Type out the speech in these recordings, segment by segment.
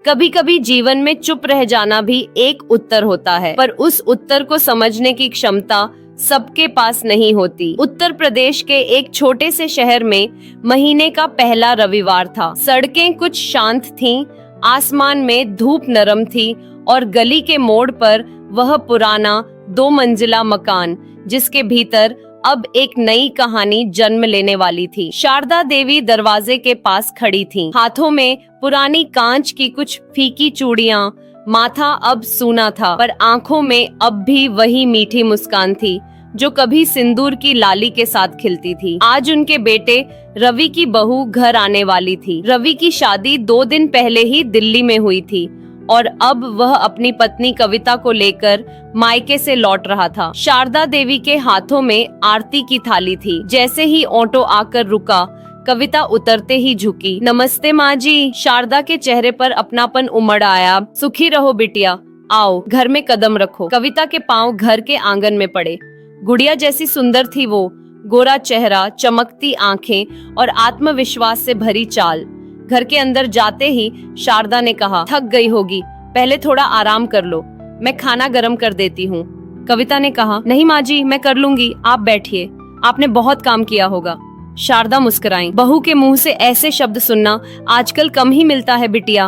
कभी कभी जीवन में चुप रह जाना भी एक उत्तर होता है, पर उस उत्तर को समझने की क्षमता सबके पास नहीं होती। उत्तर प्रदेश के एक छोटे से शहर में महीने का पहला रविवार था। सड़कें कुछ शांत थीं, आसमान में धूप नरम थी और गली के मोड़ पर वह पुराना 2 मंजिला मकान जिसके भीतर अब एक नई कहानी जन्म लेने वाली थी। शारदा देवी दरवाजे के पास खड़ी थीं, हाथों में पुरानी कांच की कुछ फीकी चूड़ियां, माथा अब सूना था, पर आंखों में अब भी वही मीठी मुस्कान थी जो कभी सिंदूर की लाली के साथ खिलती थी। आज उनके बेटे रवि की बहू घर आने वाली थी। रवि की शादी 2 दिन पहले ही दिल्ली में हुई थी और अब वह अपनी पत्नी कविता को लेकर मायके से लौट रहा था। शारदा देवी के हाथों में आरती की थाली थी। जैसे ही ऑटो आकर रुका, कविता उतरते ही झुकी। नमस्ते माँ जी। शारदा के चेहरे पर अपनापन उमड़ आया। सुखी रहो बिटिया, आओ घर में कदम रखो। कविता के पांव घर के आंगन में पड़े। गुड़िया जैसी सुंदर थी वो, गोरा चेहरा, चमकती आंखें और आत्मविश्वास से भरी चाल। घर के अंदर जाते ही शारदा ने कहा, थक गई होगी, पहले थोड़ा आराम कर लो, मैं खाना गर्म कर देती हूँ। कविता ने कहा, नहीं माँ जी, मैं कर लूंगी, आप बैठिए, आपने बहुत काम किया होगा। शारदा मुस्कुराई। बहू के मुंह से ऐसे शब्द सुनना आजकल कम ही मिलता है बिटिया।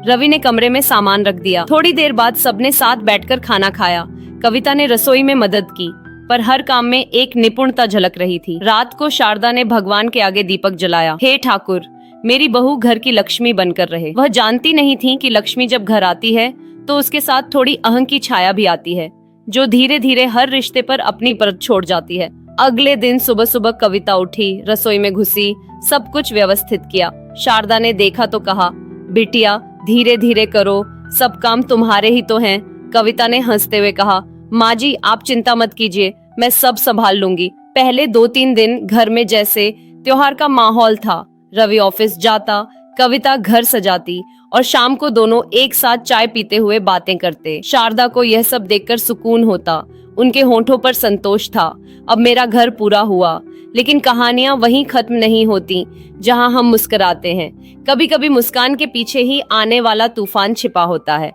रवि ने कमरे में सामान रख दिया। थोड़ी देर बाद सबने साथ बैठकर खाना खाया। कविता ने रसोई में मदद की, पर हर काम में एक निपुणता झलक रही थी। रात को शारदा ने भगवान के आगे दीपक जलाया। हे ठाकुर, मेरी बहू घर की लक्ष्मी बनकर रहे। वह जानती नहीं थी कि लक्ष्मी जब घर आती है तो उसके साथ थोड़ी अहंकार की छाया भी आती है, जो धीरे धीरे हर रिश्ते पर अपनी परत छोड़ जाती है। अगले दिन सुबह सुबह कविता उठी, रसोई में घुसी, सब कुछ व्यवस्थित किया। शारदा ने देखा तो कहा, बिटिया धीरे धीरे करो, सब काम तुम्हारे ही तो हैं। कविता ने हंसते हुए कहा, माँ जी आप चिंता मत कीजिए, मैं सब संभाल लूंगी। पहले 2-3 दिन घर में जैसे त्योहार का माहौल था। रवि ऑफिस जाता, कविता घर सजाती और शाम को दोनों एक साथ चाय पीते हुए बातें करते। शारदा को यह सब देखकर सुकून होता। उनके होंठों पर संतोष था। अब मेरा घर पूरा हुआ। लेकिन कहानियां वहीं खत्म नहीं होती जहां हम मुस्कुराते हैं। कभी कभी मुस्कान के पीछे ही आने वाला तूफान छिपा होता है।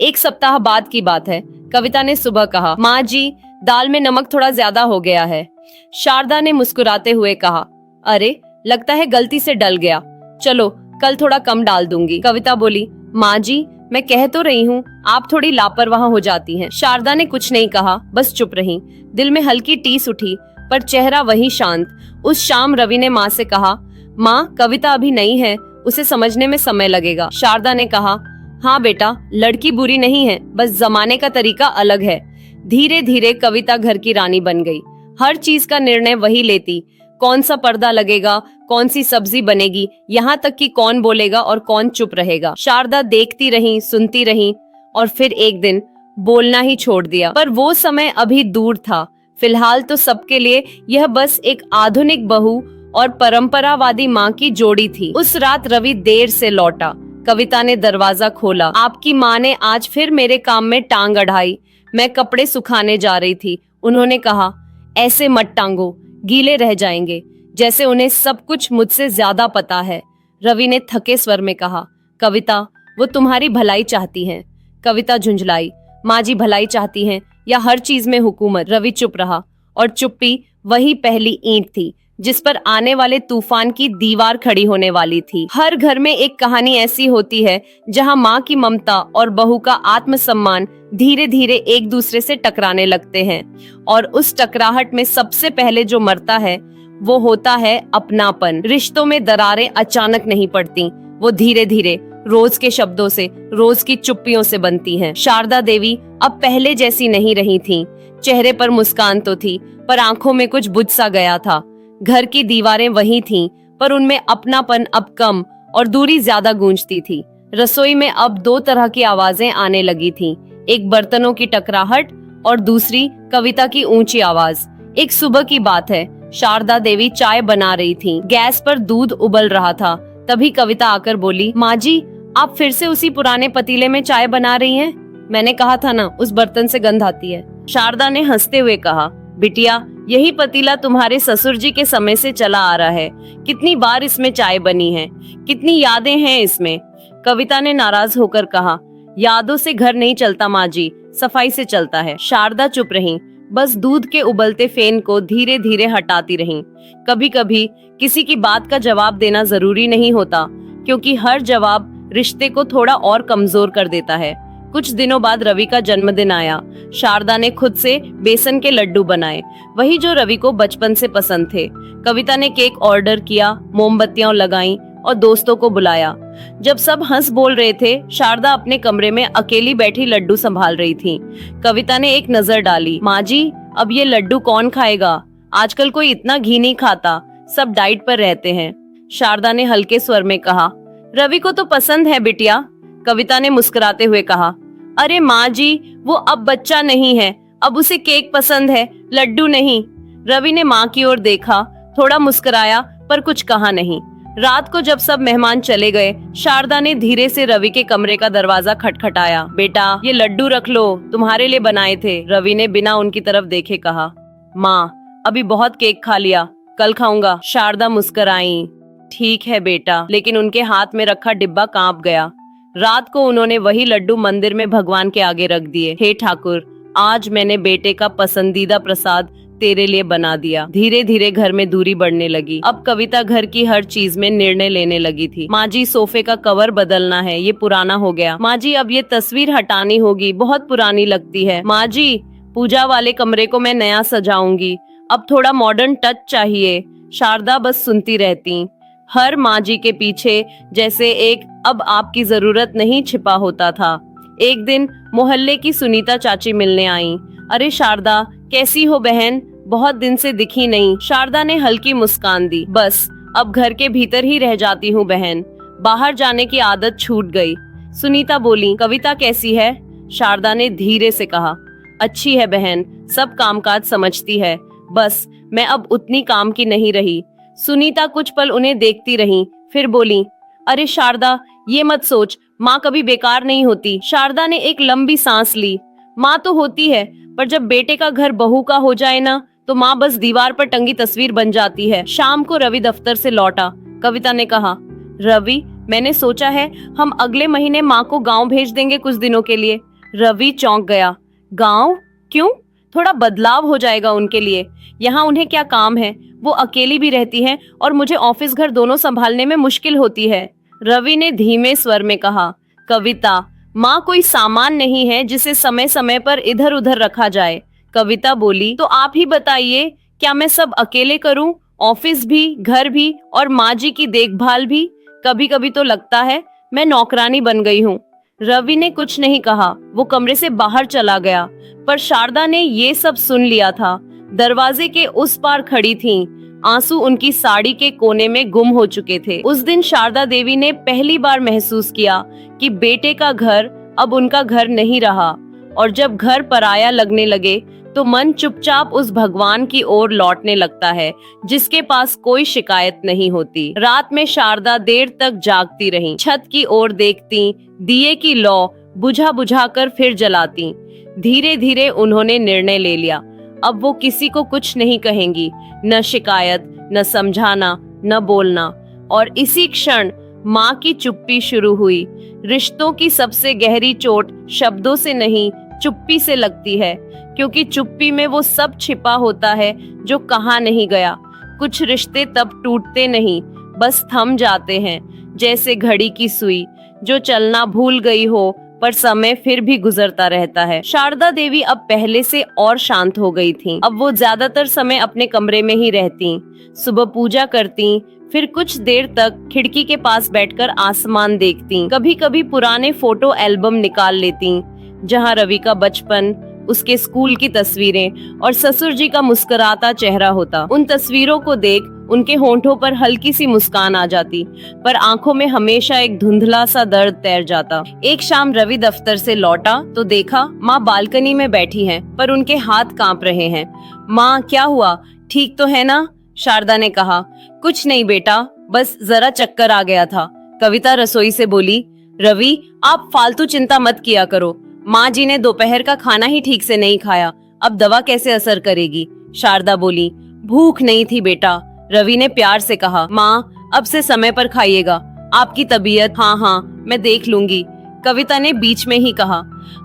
1 सप्ताह बाद की बात है। कविता ने सुबह कहा, माँ जी दाल में नमक थोड़ा ज्यादा हो गया है। शारदा ने मुस्कुराते हुए कहा, अरे लगता है गलती से डल गया, चलो कल थोड़ा कम डाल दूंगी। कविता बोली, माँ जी मैं कह तो रही हूँ, आप थोड़ी लापरवाह हो जाती हैं। शारदा ने कुछ नहीं कहा, बस चुप रही। दिल में हल्की टीस उठी, पर चेहरा वही शांत। उस शाम रवि ने माँ से कहा, माँ कविता अभी नई है, उसे समझने में समय लगेगा। शारदा ने कहा, हाँ बेटा, लड़की बुरी नहीं है, बस जमाने का तरीका अलग है। धीरे धीरे कविता घर की रानी बन गई। हर चीज का निर्णय वही लेती, कौन सा पर्दा लगेगा, कौन सी सब्जी बनेगी, यहाँ तक कि कौन बोलेगा और कौन चुप रहेगा। शारदा देखती रही, सुनती रही और फिर एक दिन बोलना ही छोड़ दिया। पर वो समय अभी दूर था। फिलहाल तो सबके लिए यह बस एक आधुनिक बहू और परंपरावादी माँ की जोड़ी थी। उस रात रवि देर से लौटा। कविता ने दरवाजा खोला। आपकी माँ ने आज फिर मेरे काम में टांग अड़ाई। मैं कपड़े सुखाने जा रही थी। उन्होंने कहा, ऐसे मत टांगो, गीले रह जाएंगे। जैसे उन्हें सब कुछ मुझसे ज्यादा पता है। रवि ने थके स्वर में कहा, कविता वो तुम्हारी भलाई चाहती हैं। कविता झुंझलाई, माँ जी भलाई चाहती हैं या हर चीज में हुकूमत। रवि चुप रहा और चुप्पी वही पहली ईंट थी जिस पर आने वाले तूफान की दीवार खड़ी होने वाली थी। हर घर में एक कहानी ऐसी होती है जहां माँ की ममता और बहू का आत्मसम्मान धीरे धीरे एक दूसरे से टकराने लगते हैं, और उस टकराहट में सबसे पहले जो मरता है वो होता है अपनापन। रिश्तों में दरारें अचानक नहीं पड़ती, वो धीरे धीरे रोज के शब्दों से, रोज की चुप्पियों से बनती हैं। शारदा देवी अब पहले जैसी नहीं रही थीं। चेहरे पर मुस्कान तो थी, पर आंखों में कुछ बुझ सा गया था। घर की दीवारें वही थीं, पर उनमें अपनापन अब कम और दूरी ज्यादा गूंजती थी। रसोई में अब 2 तरह की आवाजें आने लगी थीं, एक बर्तनों की टकराहट और दूसरी कविता की ऊंची आवाज। एक सुबह की बात है, शारदा देवी चाय बना रही थीं। गैस पर दूध उबल रहा था। तभी कविता आकर बोली, माँ जी आप फिर से उसी पुराने पतीले में चाय बना रही हैं? मैंने कहा था ना, उस बर्तन से गंध आती है। शारदा ने हंसते हुए कहा, बिटिया यही पतीला तुम्हारे ससुर जी के समय से चला आ रहा है। कितनी बार इसमें चाय बनी है, कितनी यादें हैं इसमें। कविता ने नाराज होकर कहा, यादों से घर नहीं चलता माँ जी, सफाई से चलता है। शारदा चुप रहीं, बस दूध के उबलते फेन को धीरे धीरे हटाती रहीं। कभी कभी किसी की बात का जवाब देना जरूरी नहीं होता, क्योंकि हर जवाब रिश्ते को थोड़ा और कमजोर कर देता है। कुछ दिनों बाद रवि का जन्मदिन आया। शारदा ने खुद से बेसन के लड्डू बनाए, वही जो रवि को बचपन से पसंद थे। कविता ने केक ऑर्डर किया, मोमबत्तियां लगाईं और दोस्तों को बुलाया। जब सब हंस बोल रहे थे, शारदा अपने कमरे में अकेली बैठी लड्डू संभाल रही थी। कविता ने एक नजर डाली, माँ जी अब ये लड्डू कौन खाएगा? आजकल कोई इतना घी नहीं खाता, सब डाइट पर रहते हैं। शारदा ने हल्के स्वर में कहा, रवि को तो पसंद है बिटिया। कविता ने मुस्कुराते हुए कहा, अरे माँ जी वो अब बच्चा नहीं है, अब उसे केक पसंद है, लड्डू नहीं। रवि ने माँ की ओर देखा, थोड़ा मुस्कुराया पर कुछ कहा नहीं। रात को जब सब मेहमान चले गए, शारदा ने धीरे से रवि के कमरे का दरवाजा खटखटाया। बेटा ये लड्डू रख लो, तुम्हारे लिए बनाए थे। रवि ने बिना उनकी तरफ देखे कहा, माँ अभी बहुत केक खा लिया, कल खाऊंगा। शारदा मुस्कुराई, ठीक है बेटा, लेकिन उनके हाथ में रखा डिब्बा कांप गया। रात को उन्होंने वही लड्डू मंदिर में भगवान के आगे रख दिए। हे ठाकुर, आज मैंने बेटे का पसंदीदा प्रसाद तेरे लिए बना दिया। धीरे धीरे घर में दूरी बढ़ने लगी। अब कविता घर की हर चीज में निर्णय लेने लगी थी। माँ जी सोफे का कवर बदलना है, ये पुराना हो गया। माँ जी अब ये तस्वीर हटानी होगी, बहुत पुरानी लगती है। माँ जी पूजा वाले कमरे को मैं नया सजाऊंगी, अब थोड़ा मॉडर्न टच चाहिए। शारदा बस सुनती रहती। हर माँ जी के पीछे जैसे एक अब आपकी जरूरत नहीं छिपा होता था। एक दिन मोहल्ले की सुनीता चाची मिलने आई। अरे शारदा कैसी हो बहन, बहुत दिन से दिखी नहीं। शारदा ने हल्की मुस्कान दी, बस अब घर के भीतर ही रह जाती हूँ बहन, बाहर जाने की आदत छूट गई। सुनीता बोली, कविता कैसी है? शारदा ने धीरे से कहा, अच्छी है बहन, सब कामकाज समझती है, बस मैं अब उतनी काम की नहीं रही। सुनीता कुछ पल उन्हें देखती रही, फिर बोली, अरे शारदा ये मत सोच, माँ कभी बेकार नहीं होती। शारदा ने एक लंबी सांस ली। माँ तो होती है, पर जब बेटे का घर बहू का हो जाए ना, तो माँ बस दीवार पर टंगी तस्वीर बन जाती है। शाम को रवि दफ्तर से लौटा। कविता ने कहा, रवि मैंने सोचा है हम अगले महीने माँ को गाँव भेज देंगे कुछ दिनों के लिए। रवि चौंक गया, गाँव क्यों? थोड़ा बदलाव हो जाएगा उनके लिए। यहाँ उन्हें क्या काम है, वो अकेली भी रहती हैं और मुझे ऑफिस घर दोनों संभालने में मुश्किल होती है। रवि ने धीमे स्वर में कहा, कविता माँ कोई सामान नहीं है जिसे समय समय पर इधर उधर रखा जाए। कविता बोली, तो आप ही बताइए, क्या मैं सब अकेले करूं, ऑफिस भी, घर भी और माँ जी की देखभाल भी? कभी कभी तो लगता है मैं नौकरानी बन गई हूँ। रवि ने कुछ नहीं कहा, वो कमरे से बाहर चला गया, पर शारदा ने ये सब सुन लिया था। दरवाजे के उस पार खड़ी थीं, आंसू उनकी साड़ी के कोने में गुम हो चुके थे। उस दिन शारदा देवी ने पहली बार महसूस किया कि बेटे का घर अब उनका घर नहीं रहा, और जब घर पराया लगने लगे तो मन चुपचाप उस भगवान की ओर लौटने लगता है जिसके पास कोई शिकायत नहीं होती। रात में शारदा देर तक जागती रही, छत की ओर देखती, दिए की लौ बुझा बुझा कर फिर जलाती। धीरे धीरे उन्होंने निर्णय ले लिया, अब वो किसी को कुछ नहीं कहेंगी, न शिकायत, न समझाना, न बोलना। और इसी क्षण माँ की चुप्पी शुरू हुई। रिश्तों की सबसे गहरी चोट शब्दों से नहीं, चुप्पी से लगती है, क्योंकि चुप्पी में वो सब छिपा होता है जो कहा नहीं गया। कुछ रिश्ते तब टूटते नहीं, बस थम जाते हैं, जैसे घड़ी की सुई जो चलना भूल गई हो, पर समय फिर भी गुजरता रहता है। शारदा देवी अब पहले से और शांत हो गई थीं। अब वो ज्यादातर समय अपने कमरे में ही रहती, सुबह पूजा करती, फिर कुछ देर तक खिड़की के पास बैठकर आसमान देखती। कभी कभी पुराने फोटो एल्बम निकाल लेती, जहाँ रवि का बचपन, उसके स्कूल की तस्वीरें और ससुर जी का मुस्कुराता चेहरा होता। उन तस्वीरों को देख उनके होंठों पर हल्की सी मुस्कान आ जाती, पर आंखों में हमेशा एक धुंधला सा दर्द तैर जाता। एक शाम रवि दफ्तर से लौटा तो देखा माँ बालकनी में बैठी हैं, पर उनके हाथ कांप रहे हैं। माँ क्या हुआ, ठीक तो है ना? शारदा ने कहा, कुछ नहीं बेटा, बस जरा चक्कर आ गया था। कविता रसोई से बोली, रवि आप फालतू चिंता मत किया करो, माँ जी ने दोपहर का खाना ही ठीक से नहीं खाया, अब दवा कैसे असर करेगी? शारदा बोली, भूख नहीं थी बेटा। रवि ने प्यार से कहा, माँ अब से समय पर खाइएगा, आपकी तबीयत। हाँ हाँ, मैं देख लूंगी, कविता ने बीच में ही कहा।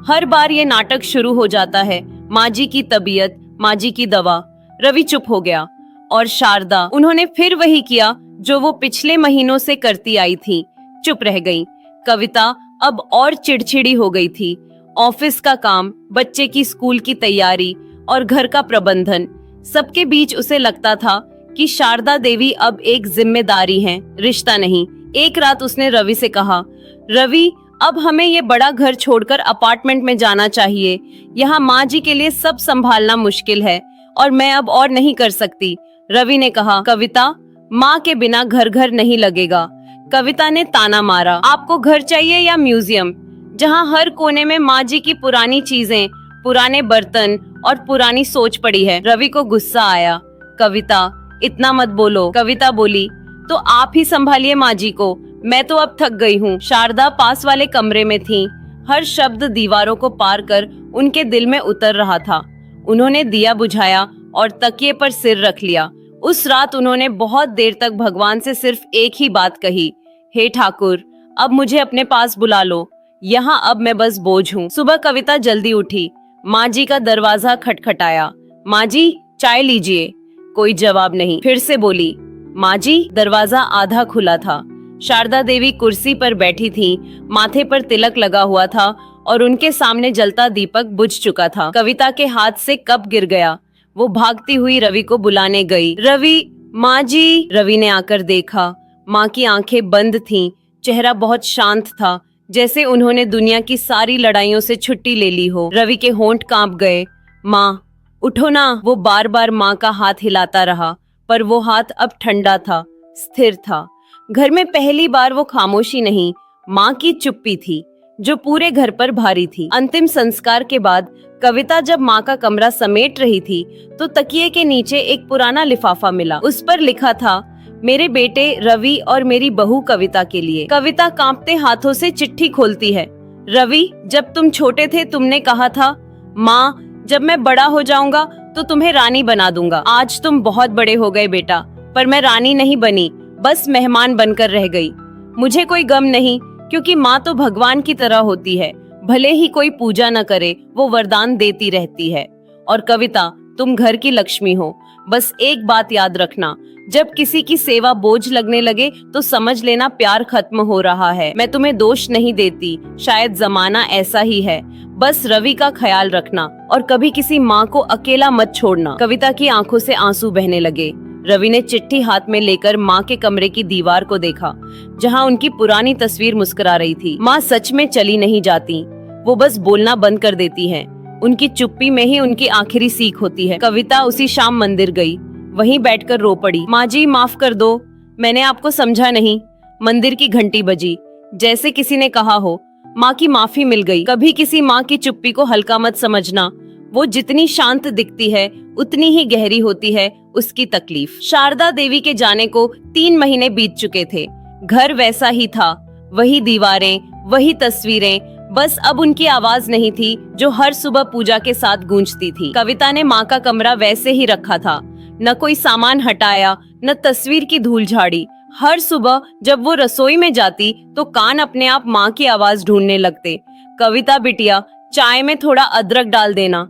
हर बार ये नाटक शुरू हो जाता है, माँ जी की तबीयत, माँ जी की दवा। रवि चुप हो गया। और शारदा, उन्होंने फिर वही किया जो वो पिछले महीनों से करती आई थी, चुप रह गई। कविता अब और चिड़चिड़ी हो गई थी। ऑफिस का काम, बच्चे की स्कूल की तैयारी और घर का प्रबंधन, सबके बीच उसे लगता था कि शारदा देवी अब एक जिम्मेदारी है, रिश्ता नहीं। एक रात उसने रवि से कहा, रवि, अब हमें ये बड़ा घर छोड़कर अपार्टमेंट में जाना चाहिए। यहाँ माँ जी के लिए सब संभालना मुश्किल है और मैं अब और नहीं कर सकती। रवि ने कहा, कविता, माँ के बिना घर घर नहीं लगेगा। कविता ने ताना मारा, आपको घर चाहिए या म्यूजियम, जहाँ हर कोने में माँ जी की पुरानी चीजें, पुराने बर्तन और पुरानी सोच पड़ी है। रवि को गुस्सा आया। कविता, इतना मत बोलो। कविता बोली, तो आप ही संभालिए माँ जी को, मैं तो अब थक गई हूँ। शारदा पास वाले कमरे में थी। हर शब्द दीवारों को पार कर उनके दिल में उतर रहा था। उन्होंने दिया बुझाया और तकिए पर सिर रख लिया। उस रात उन्होंने बहुत देर तक भगवान से सिर्फ एक ही बात कही, हे ठाकुर, अब मुझे अपने पास बुला लो, यहाँ अब मैं बस बोझ हूँ। सुबह कविता जल्दी उठी। माँ जी का दरवाजा खटखटाया। माँ जी, चाय लीजिए। कोई जवाब नहीं। फिर से बोली, माँ जी। दरवाजा आधा खुला था। शारदा देवी कुर्सी पर बैठी थी, माथे पर तिलक लगा हुआ था और उनके सामने जलता दीपक बुझ चुका था। कविता के हाथ से कप गिर गया। वो भागती हुई रवि को बुलाने गई। रवि, माँ जी। रवि ने आकर देखा। माँ की आंखें बंद थीं, चेहरा बहुत शांत था, जैसे उन्होंने दुनिया की सारी लड़ाइयों से छुट्टी ले ली हो। रवि के होंठ कांप गए। माँ, उठो ना। वो बार बार माँ का हाथ हिलाता रहा, पर वो हाथ अब ठंडा था, स्थिर था। घर में पहली बार वो खामोशी नहीं, माँ की चुप्पी थी, जो पूरे घर पर भारी थी। अंतिम संस्कार के बाद कविता जब माँ का कमरा समेट रही थी, तो तकिए के नीचे एक पुराना लिफाफा मिला। उस पर लिखा था, मेरे बेटे रवि और मेरी बहू कविता के लिए। कविता कांपते हाथों से चिट्ठी खोलती है। रवि, जब तुम छोटे थे तुमने कहा था, माँ, जब मैं बड़ा हो जाऊंगा तो तुम्हें रानी बना दूंगा। आज तुम बहुत बड़े हो गए बेटा, पर मैं रानी नहीं बनी, बस मेहमान बनकर रह गई। मुझे कोई गम नहीं, क्योंकि माँ तो भगवान की तरह होती है, भले ही कोई पूजा न करे, वो वरदान देती रहती है। और कविता, तुम घर की लक्ष्मी हो। बस एक बात याद रखना, जब किसी की सेवा बोझ लगने लगे तो समझ लेना प्यार खत्म हो रहा है। मैं तुम्हें दोष नहीं देती, शायद जमाना ऐसा ही है। बस रवि का ख्याल रखना और कभी किसी माँ को अकेला मत छोड़ना। कविता की आंखों से आंसू बहने लगे। रवि ने चिट्ठी हाथ में लेकर माँ के कमरे की दीवार को देखा, जहाँ उनकी पुरानी तस्वीर मुस्कुरा रही थी। माँ सच में चली नहीं जाती, वो बस बोलना बंद कर देती हैं। उनकी चुप्पी में ही उनकी आखिरी सीख होती है। कविता उसी शाम मंदिर गई, वहीं बैठकर रो पड़ी। माँ जी, माफ कर दो, मैंने आपको समझा नहीं। मंदिर की घंटी बजी, जैसे किसी ने कहा हो। माँ की माफी मिल गई। कभी किसी माँ की चुप्पी को हल्का मत समझना, वो जितनी शांत दिखती है उतनी ही गहरी होती है उसकी तकलीफ। शारदा देवी के जाने को 3 महीने बीत चुके थे। घर वैसा ही था, वही दीवारें, वही तस्वीरें, बस अब उनकी आवाज नहीं थी जो हर सुबह पूजा के साथ गूंजती थी। कविता ने माँ का कमरा वैसे ही रखा था, न कोई सामान हटाया, न तस्वीर की धूल झाड़ी। हर सुबह जब वो रसोई में जाती तो कान अपने आप माँ की आवाज ढूंढने लगते, कविता बिटिया, चाय में थोड़ा अदरक डाल देना।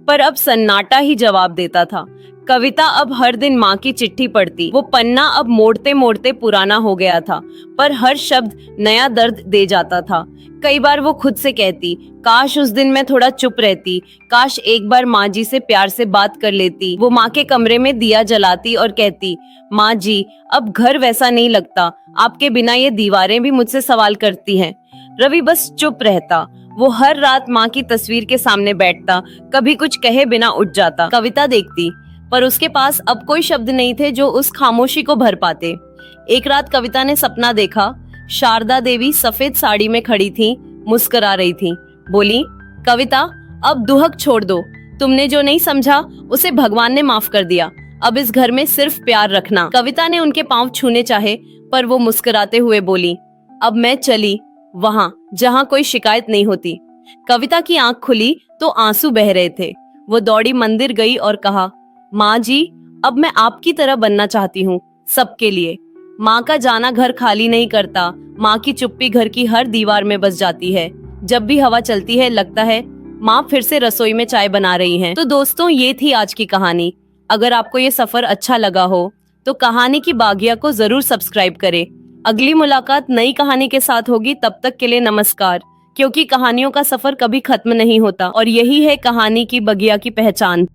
पर अब सन्नाटा ही जवाब देता था। कविता अब हर दिन माँ की चिट्ठी पढ़ती। वो पन्ना अब मोड़ते मोड़ते पुराना हो गया था, पर हर शब्द नया दर्द दे जाता था। कई बार वो खुद से कहती, काश उस दिन मैं थोड़ा चुप रहती, काश एक बार माँ जी से प्यार से बात कर लेती। वो माँ के कमरे में दिया जलाती और कहती, माँ जी, अब घर वैसा नहीं लगता, आपके बिना ये दीवारें भी मुझसे सवाल करती हैं। रवि बस चुप रहता। वो हर रात माँ की तस्वीर के सामने बैठता, कभी कुछ कहे बिना उठ जाता। कविता देखती, पर उसके पास अब कोई शब्द नहीं थे जो उस खामोशी को भर पाते। एक रात कविता ने सपना देखा। शारदा देवी सफेद साड़ी में खड़ी थी, मुस्कुरा रही थी। बोली, कविता, अब दुहक छोड़ दो, तुमने जो नहीं समझा उसे भगवान ने माफ कर दिया। अब इस घर में सिर्फ प्यार रखना। कविता ने उनके पांव छूने चाहे, पर वो मुस्कुराते हुए बोली, अब मैं चली वहाँ जहाँ कोई शिकायत नहीं होती। कविता की आंख खुली तो आंसू बह रहे थे। वो दौड़ी मंदिर गई और कहा, माँ जी, अब मैं आपकी तरह बनना चाहती हूँ, सबके लिए। माँ का जाना घर खाली नहीं करता, माँ की चुप्पी घर की हर दीवार में बस जाती है। जब भी हवा चलती है लगता है माँ फिर से रसोई में चाय बना रही हैं। तो दोस्तों, ये थी आज की कहानी। अगर आपको ये सफर अच्छा लगा हो तो कहानी की बागिया को जरूर सब्सक्राइब करें। अगली मुलाकात नई कहानी के साथ होगी, तब तक के लिए नमस्कार। क्योंकि कहानियों का सफर कभी खत्म नहीं होता और यही है कहानी की बगिया की पहचान।